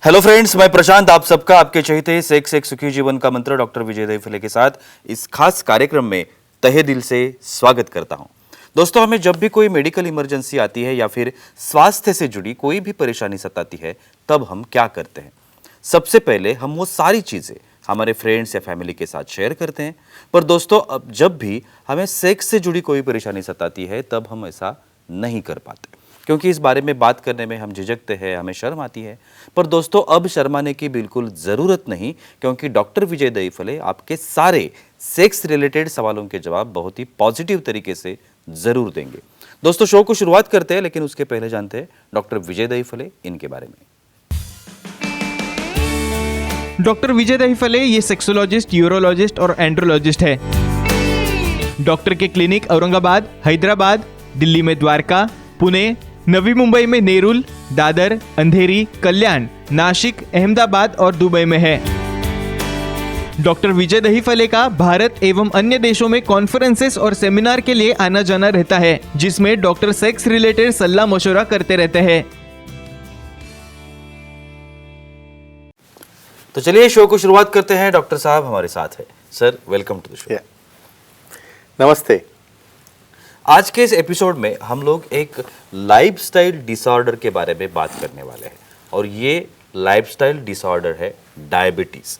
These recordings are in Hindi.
हेलो फ्रेंड्स, मैं प्रशांत आप सबका आपके चहेते सेक्स एक सुखी जीवन का मंत्र डॉक्टर विजय दहीफले के साथ इस खास कार्यक्रम में तहे दिल से स्वागत करता हूं। दोस्तों, हमें जब भी कोई मेडिकल इमरजेंसी आती है या फिर स्वास्थ्य से जुड़ी कोई भी परेशानी सताती है, तब हम क्या करते हैं? सबसे पहले हम वो सारी चीज़ें हमारे फ्रेंड्स या फैमिली के साथ शेयर करते हैं। पर दोस्तों, अब जब भी हमें सेक्स से जुड़ी कोई परेशानी सताती है, तब हम ऐसा नहीं कर पाते, क्योंकि इस बारे में बात करने में हम झिझकते हैं, हमें शर्म आती है। पर दोस्तों, अब शर्माने की बिल्कुल ज़रूरत नहीं, क्योंकि डॉक्टर विजय दहीफले आपके सारे सेक्स रिलेटेड सवालों के जवाब बहुत ही पॉजिटिव तरीके से ज़रूर देंगे। दोस्तों, शो को शुरुआत करते हैं, लेकिन उसके पहले जानते हैं डॉक्टर विजय दहीफले इनके बारे में। डॉक्टर विजय दहीफले ये सेक्सोलॉजिस्ट, यूरोलॉजिस्ट और एंड्रोलॉजिस्ट है। डॉक्टर के क्लिनिक औरंगाबाद, हैदराबाद, दिल्ली में द्वारका, पुणे, नवी मुंबई में नेरुल, दादर, अंधेरी, कल्याण, नासिक, अहमदाबाद और दुबई में है। डॉक्टर विजय दहीफले का भारत एवं अन्य देशों में कॉन्फ्रेंसेस और सेमिनार के लिए आना जाना रहता है, जिसमें डॉक्टर सेक्स रिलेटेड सलाह मशवरा करते रहते हैं। तो चलिए शो को शुरुआत करते हैं। डॉक्टर साहब हमारे साथ है। Sir, welcome to the show. नमस्ते। आज के इस एपिसोड में हम लोग एक लाइफस्टाइल डिसऑर्डर के बारे में बात करने वाले हैं, और ये लाइफस्टाइल डिसऑर्डर है डायबिटीज़।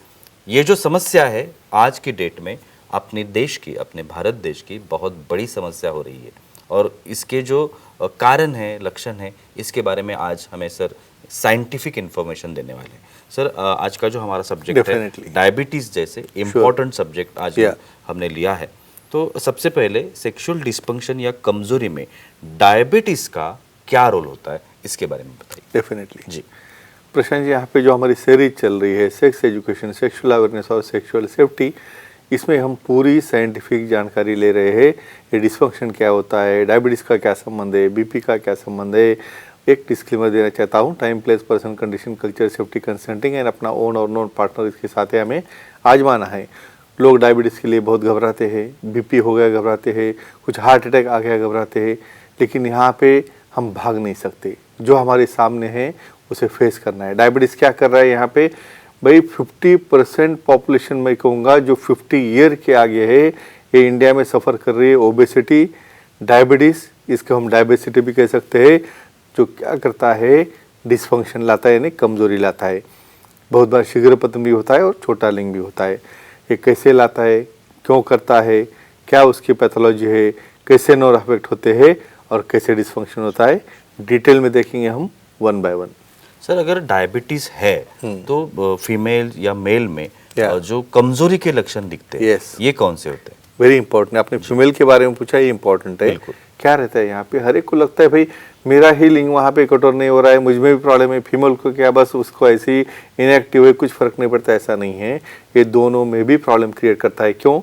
ये जो समस्या है आज की डेट में अपने देश की, अपने भारत देश की बहुत बड़ी समस्या हो रही है, और इसके जो कारण हैं, लक्षण हैं, इसके बारे में आज हमें सर साइंटिफिक इन्फॉर्मेशन देने वाले हैं। सर, आज का जो हमारा सब्जेक्ट है डायबिटीज़ जैसे इम्पोर्टेंट सब्जेक्ट आज हमने लिया है, तो सबसे पहले सेक्सुअल डिस्फंक्शन या कमजोरी में डायबिटीज का क्या रोल होता है, इसके बारे में बताइए। डेफिनेटली जी प्रशांत जी, यहाँ पे जो हमारी सीरीज चल रही है सेक्स एजुकेशन, सेक्सुअल अवेयरनेस और सेक्सुअल सेफ्टी, इसमें हम पूरी साइंटिफिक जानकारी ले रहे हैं। ये डिस्फंक्शन क्या होता है, डायबिटीज़ का क्या संबंध है, बीपी का क्या संबंध है। एक डिस्क्लेमर देना चाहता हूँ, time, place, person, condition, culture, safety, consulting and अपना ओन और नॉन पार्टनर इसके साथ है, हमें आजमाना है। लोग डायबिटीज़ के लिए बहुत घबराते हैं, बीपी हो गया घबराते हैं, कुछ हार्ट अटैक आ गया घबराते हैं, लेकिन यहाँ पे हम भाग नहीं सकते। जो हमारे सामने है उसे फेस करना है। डायबिटीज़ क्या कर रहा है यहाँ पे भाई, 50% पॉपुलेशन मैं कहूँगा जो 50 ईयर के आगे है, ये इंडिया में सफ़र कर रही है ओबेसिटी, डायबिटीज़, इसको हम डायबिसिटी भी कह सकते हैं, जो क्या करता है डिस्फंक्शन लाता है, यानी कमज़ोरी लाता है। बहुत बार शीघ्र पतन भी होता है और छोटा लिंग भी होता है। ये कैसे लाता है, क्यों करता है, क्या उसकी पैथोलॉजी है, कैसे नर्व अफेक्ट होते हैं और कैसे डिस्फंक्शन होता है, डिटेल में देखेंगे हम वन बाय वन। सर, अगर डायबिटीज है तो फीमेल या मेल में जो कमजोरी के लक्षण दिखते हैं, ये कौन से होते हैं? वेरी इंपॉर्टेंट, आपने फीमेल के बारे में पूछा, ये इंपॉर्टेंट है। क्या रहता है यहाँ पे, हर एक को लगता है भाई मेरा ही लिंग वहाँ पे कठोर नहीं हो रहा है, मुझ में भी प्रॉब्लम है, फीमेल को क्या बस उसको ऐसे ही इनएक्टिव है, कुछ फर्क नहीं पड़ता, ऐसा नहीं है। ये दोनों में भी प्रॉब्लम क्रिएट करता है। क्यों?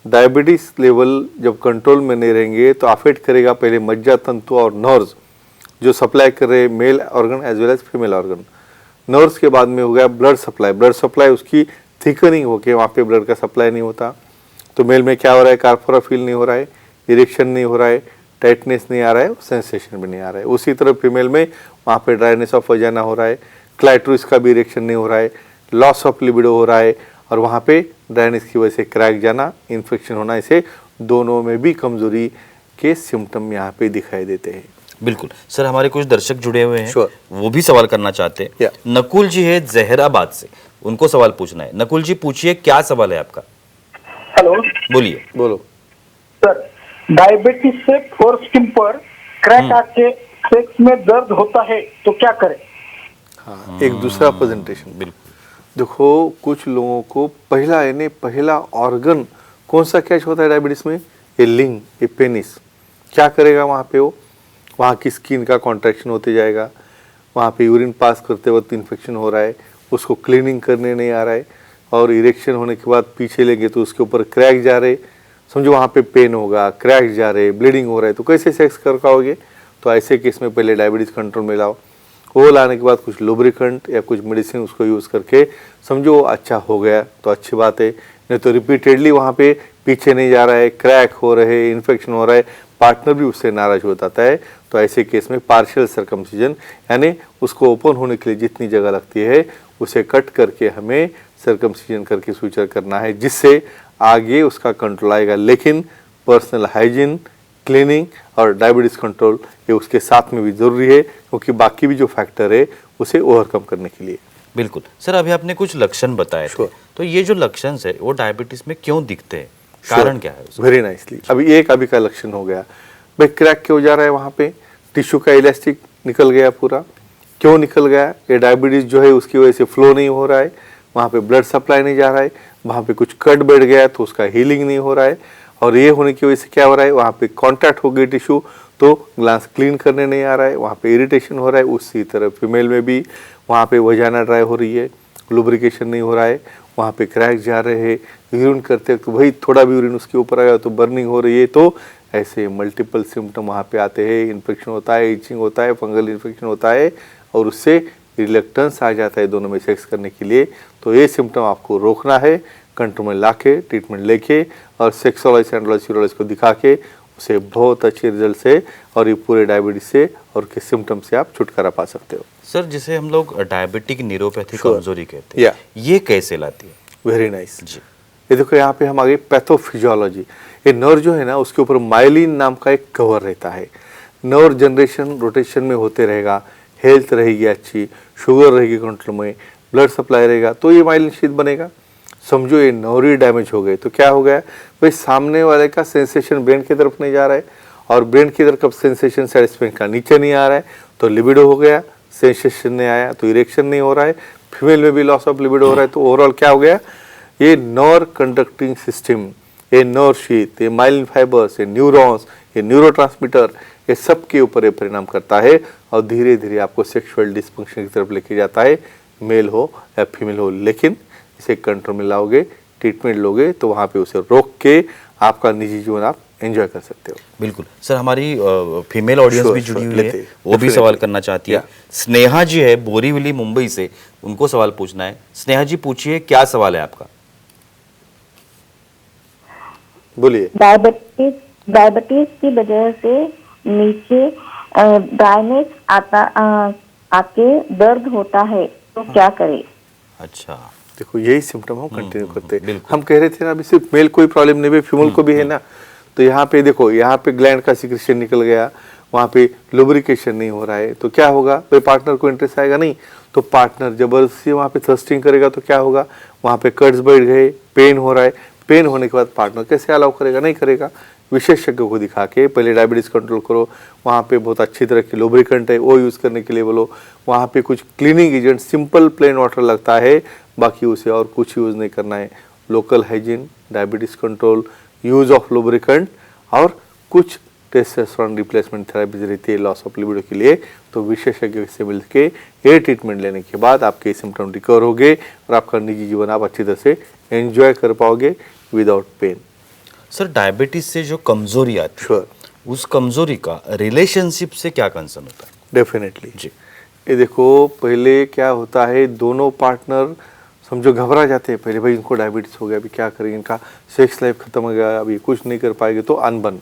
डायबिटीज़ लेवल जब कंट्रोल में नहीं रहेंगे तो अफेक्ट करेगा पहले मज्जा तंतु और नर्व्स, जो सप्लाई कर रहे male organ as well as female organ. Nerves के बाद में हो गया ब्लड सप्लाई। ब्लड सप्लाई उसकी थिकनिंग होके वहाँ पे ब्लड का सप्लाई नहीं होता, तो मेल में क्या हो रहा है, कार्पोरा फील नहीं हो रहा है, इरेक्शन नहीं हो रहा है, टाइटनेस नहीं आ रहा है, सेंसेशन भी नहीं आ रहा है। उसी तरह फीमेल में वहाँ पे ड्राइनेस ऑफ वजाना हो रहा है, क्लाइटोरिस का भी इरेक्शन नहीं हो रहा है, लॉस ऑफ लिबिडो हो रहा है, और वहाँ पे ड्राइनेस की वजह से क्रैक जाना, इन्फेक्शन होना, इसे दोनों में भी कमजोरी के सिम्टम यहाँ पे दिखाई देते हैं। बिल्कुल सर, हमारे कुछ दर्शक जुड़े हुए हैं, वो भी सवाल करना चाहते हैं। नकुल जी है जहराबाद से, उनको सवाल पूछना है। नकुल जी, पूछिए, क्या सवाल है आपका? हेलो, बोलिए। बोलो सर। डायबिटीज से फोरस्किन पर क्रैक आके सेक्स में दर्द होता है तो क्या करें? हाँ, एक दूसरा प्रेजेंटेशन। बिल्कुल। देखो, कुछ लोगों को पहला यानी पहला ऑर्गन कौन सा कैच होता है डायबिटीज में, ये लिंग, ये पेनिस। क्या करेगा वहाँ पे, वो वहाँ की स्किन का कॉन्ट्रैक्शन होते जाएगा, वहाँ पे यूरिन पास करते वक्त इन्फेक्शन हो रहा है, उसको क्लीनिंग करने नहीं आ रहा है, और इरेक्शन होने के बाद पीछे लेंगे तो उसके ऊपर क्रैक जा रहे, समझो वहाँ पे पेन होगा, क्रैक जा रहे, ब्लीडिंग हो रहा है, तो कैसे सेक्स कर पाओगे? तो ऐसे केस में पहले डायबिटीज़ कंट्रोल में लाओ। वो लाने के बाद कुछ लुब्रिकेंट या कुछ मेडिसिन उसको यूज़ करके समझो अच्छा हो गया तो अच्छी बात है, नहीं तो रिपीटेडली वहाँ पे पीछे नहीं जा रहा है, क्रैक हो रहे, इन्फेक्शन हो रहा है, पार्टनर भी उससे नाराज हो जाता है, तो ऐसे केस में पार्शियल सर्कमसिजन यानी उसको ओपन होने के लिए जितनी जगह लगती है उसे कट करके हमें सर्कमसिजन करके सुचर करना है, जिससे आगे उसका कंट्रोल आएगा। लेकिन पर्सनल हाइजीन, क्लीनिंग और डायबिटीज कंट्रोल ये उसके साथ में भी जरूरी है, क्योंकि बाकी भी जो फैक्टर है उसे ओवरकम करने के लिए। बिल्कुल सर, अभी आपने कुछ लक्षण बताए थे, Sure. तो ये जो लक्षण है वो डायबिटीज में क्यों दिखते हैं, कारण क्या है उसका? Very nicely. अभी का लक्षण हो गया भाई, क्रैक क्यों जा रहा है, वहाँ पे टिश्यू का इलास्टिक निकल गया पूरा, क्यों निकल गया? ये डायबिटीज जो है उसकी वजह से फ्लो नहीं हो रहा है, वहाँ पे ब्लड सप्लाई नहीं जा रहा है, वहाँ पे कुछ कट बैठ गया तो उसका हीलिंग नहीं हो रहा है, और ये होने की वजह से क्या हो रहा है, वहाँ पे कॉन्टैक्ट हो गई टिश्यू तो ग्लास क्लीन करने नहीं आ रहा है, वहाँ पे इरिटेशन हो रहा है। उसी तरह फीमेल में भी वहाँ पे वजाना ड्राई हो रही है, लुब्रिकेशन नहीं हो रहा है, वहाँ पे क्रैक जा रहे हैं, यूरिन करते वक्त वही थोड़ा भी यूरिन उसके ऊपर आया तो बर्निंग हो रही है। तो ऐसे मल्टीपल सिम्टम वहाँ पे आते हैं, इन्फेक्शन होता है, इचिंग होता है, फंगल इन्फेक्शन होता है, और उससे रिलक्टेंस आ जाता है दोनों में सेक्स करने के लिए। तो ये सिम्टम आपको रोकना है, कंट्रोल में लाके ट्रीटमेंट लेके और सेक्सोलॉजिस्ट एंड्रोलॉजिस्ट यूरोलॉजिस्ट को दिखा के उसे बहुत अच्छे रिजल्ट से और ये पूरे डायबिटीज से और के सिम्टम से आप छुटकारा पा सकते हो। सर, जिसे हम लोग डायबिटिक न्यूरोपैथी Sure. कमजोरी कहते हैं, Yeah. ये कैसे लाती है? वेरी नाइस जी। ये देखो, यहाँ पे हम आगे पैथोफिजियोलॉजी। ये नर्व जो है ना उसके ऊपर माइलिन नाम का एक कवर रहता है। नर्व जनरेशन रोटेशन में होते रहेगा, हेल्थ रहेगी अच्छी, शुगर रहेगी कंट्रोल में, ब्लड सप्लाई रहेगा, तो ये माइलिन शीथ बनेगा। समझो ये नर्व ही डैमेज हो गए तो क्या हो गया भाई, सामने वाले का सेंसेशन ब्रेन की तरफ नहीं जा रहा है, और ब्रेन की तरफ सेंसेशन सेटिस्फैक्शन का नीचे नहीं आ रहा है, तो लिबिडो हो गया, सेंसेशन नहीं आया तो इरेक्शन नहीं हो रहा है, फीमेल में भी लॉस ऑफ लिबिडो हो रहा है। तो ओवरऑल क्या हो गया, ये नर्व कंडक्टिंग सिस्टम, ये नर्व शीथ, ये माइलिन फाइबर्स, ये न्यूरॉन्स, ये न्यूरोट्रांसमीटर, ये सब के ऊपर ये परिणाम करता है और धीरे धीरे आपको सेक्सुअल डिस्फंक्शन की तरफ लेके जाता है, मेल हो या फीमेल हो। लेकिन इसे कंट्रोल में लाओगे, ट्रीटमेंट लोगे तो वहाँ पे उसे रोक के आपका निजी जीवन आप एंजॉय कर सकते हो। बिल्कुल सर, हमारी फीमेल ऑडियंस Sure, भी जुड़ी sure, हुई लेते है, हैं, वो भी definitely. सवाल करना चाहती है। Yeah. स्नेहा जी है बोरीवली मुंबई से, उनको सवाल पूछना है। स्नेहा जी पूछिए, क्या सवाल है आपका? बोलिए। डायबिटीज की वजह से नीचे ड्राइनेस आके दर्द होता है, तो क्या करें? अच्छा, देखो यही सिम्टम हम कंटिन्यू करते हैं। बिल्कुल। हम कह रहे थे ना अभी सिर्फ मेल कोई प्रॉब्लम नहीं है, फीमेल को भी है ना। तो यहाँ पे देखो, यहाँ पे ग्लैंड का सिक्रेशन निकल गया, वहाँ पे लुब्रिकेशन नहीं हो रहा है, तो क्या होगा भाई, पार्टनर को इंटरेस्ट आएगा नहीं, तो पार्टनर जबरदस्ती वहाँ पे थ्रस्टिंग करेगा तो क्या होगा, वहाँ पे कट्स बढ़ गए, पेन हो रहा है, पेन होने के बाद पार्टनर कैसे अलाउ करेगा, नहीं करेगा। विशेषज्ञ को दिखा के पहले डायबिटीज कंट्रोल करो, वहाँ पे बहुत अच्छी तरह की लुब्रिकेंट है वो यूज़ करने के लिए बोलो, वहाँ पे कुछ cleaning agent simple plain water लगता है, बाकी उसे और कुछ यूज़ नहीं करना है। Local hygiene, diabetes control, use of lubricant और कुछ टेस्टोस्टेरोन रिप्लेसमेंट थेरेपीज रहती है लॉस ऑफ लिबिडो के लिए। तो विशेषज्ञ से मिलकर ये ट्रीटमेंट लेने के बाद आपके सिम्टम रिकवर होंगे और आपका निजी जीवन आप अच्छी तरह से एंजॉय कर पाओगे विदाउट पेन। सर, डायबिटीज से जो कमजोरी आती है, श्योर, उस कमजोरी का रिलेशनशिप से क्या कंसर्न होता है? डेफिनेटली जी। ये देखो, पहले क्या होता है, दोनों पार्टनर समझो घबरा जाते हैं पहले, भाई इनको डायबिटीज हो गया, अभी क्या करेंगे, इनका सेक्स लाइफ खत्म हो गया, अभी कुछ नहीं कर पाएंगे, तो अनबन,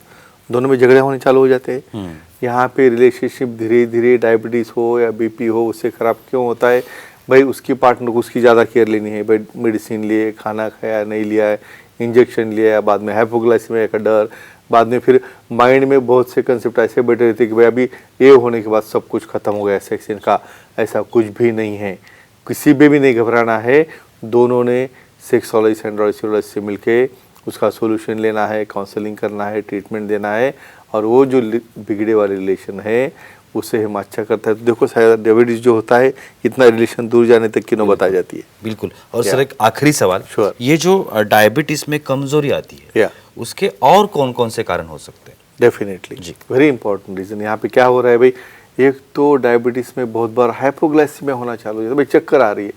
दोनों में झगड़े होने चालू हो जाते हैं। यहाँ पे रिलेशनशिप धीरे धीरे डायबिटीज हो या बीपी हो उससे खराब क्यों होता है भाई, उसकी पार्टनर को उसकी ज़्यादा केयर लेनी है, भाई मेडिसिन लिए, खाना खाया नहीं लिया है, इंजेक्शन लिया है, बाद में हाइपोग्लाइसेमिया का डर, बाद में फिर माइंड में बहुत से कंसेप्ट ऐसे बैठे रहते कि भाई अभी ये होने के बाद सब कुछ खत्म हो गया सेक्स इनका, ऐसा कुछ भी नहीं है, किसी पे भी नहीं घबराना है। दोनों ने सेक्सोलॉजिस्ट एंड्रोलॉजिस्ट से मिलके उसका सोल्यूशन लेना है, काउंसलिंग करना है, ट्रीटमेंट देना है, और वो जो बिगड़े वाले रिलेशन है उसे हम अच्छा करता है। तो देखो शायद डायबिटीज जो होता है इतना रिलेशन दूर जाने तक की नौबत आ जाती है। बिल्कुल। और सर, एक आखिरी सवाल, Sure. ये जो डायबिटीज में कमजोरी आती है, या उसके और कौन कौन से कारण हो सकते हैं? डेफिनेटली जी। Very important reason. यहाँ पे क्या हो रहा है भाई, एक तो डायबिटीज में बहुत बार हाइपोग्लाइसीमिया होना चालू हो जाता है, भाई चक्कर आ रही है,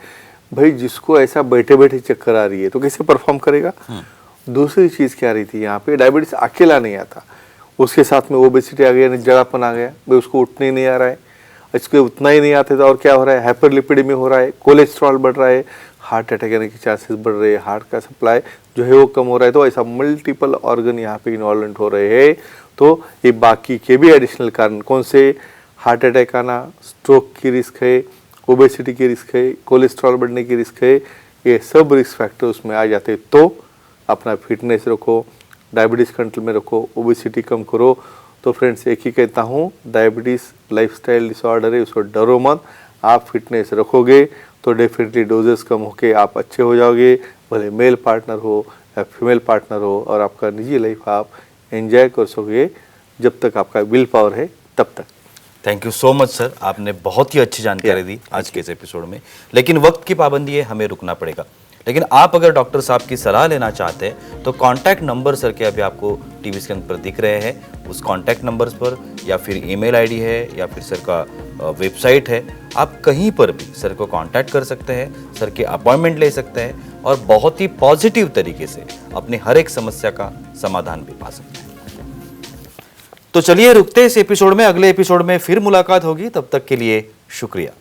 भाई जिसको ऐसा बैठे बैठे चक्कर आ रही है तो कैसे परफॉर्म करेगा। दूसरी चीज क्या आ रही थी, यहाँ पे डायबिटीज अकेला नहीं आता, उसके साथ में ओबेसिटी आ गया, जड़ापन आ गया, भाई उसको उठने नहीं आ रहा है, इसको उतना ही नहीं आते तो और क्या हो रहा है, हाइपरलिपिडेमिया हो रहा है, कोलेस्ट्रॉल बढ़ रहा है, हार्ट अटैक आने के चांसेस बढ़ रहे हैं, हार्ट का सप्लाई जो है वो कम हो रहा है, तो ऐसा मल्टीपल ऑर्गन यहाँ पे इन्वॉल्वमेंट हो रहे हैं। तो ये बाकी के भी एडिशनल कारण कौन से, हार्ट अटैक आना, स्ट्रोक की रिस्क है, ओबेसिटी की रिस्क है, कोलेस्ट्रॉल बढ़ने की रिस्क है, ये सब रिस्क फैक्टर उसमें आ जाते हैं। तो अपना फिटनेस रखो, डायबिटीज़ कंट्रोल में रखो, ओबेसिटी कम करो। तो फ्रेंड्स एक ही कहता हूँ, डायबिटीज़ लाइफस्टाइल डिसऑर्डर है, उसको डरो मत। आप फिटनेस रखोगे तो डेफिनेटली डोजेस कम होके आप अच्छे हो जाओगे, भले मेल पार्टनर हो या फीमेल पार्टनर हो, और आपका निजी लाइफ आप एंजॉय कर सकोगे जब तक आपका विल पावर है तब तक। Thank you so much sir, आपने बहुत ही अच्छी जानकारी दी आज के इस एपिसोड में। लेकिन वक्त की पाबंदी है, हमें रुकना पड़ेगा। लेकिन आप अगर डॉक्टर साहब की सलाह लेना चाहते हैं तो कांटेक्ट नंबर सर के अभी आपको टीवी स्क्रीन पर दिख रहे हैं, उस कांटेक्ट नंबर्स पर, या फिर ईमेल आईडी है, या फिर सर का वेबसाइट है, आप कहीं पर भी सर को कांटेक्ट कर सकते हैं, सर की अपॉइंटमेंट ले सकते हैं और बहुत ही पॉजिटिव तरीके से अपनी हर एक समस्या का समाधान भी पा सकते हैं। तो चलिए रुकते इस एपिसोड में, अगले एपिसोड में फिर मुलाकात होगी, तब तक के लिए शुक्रिया।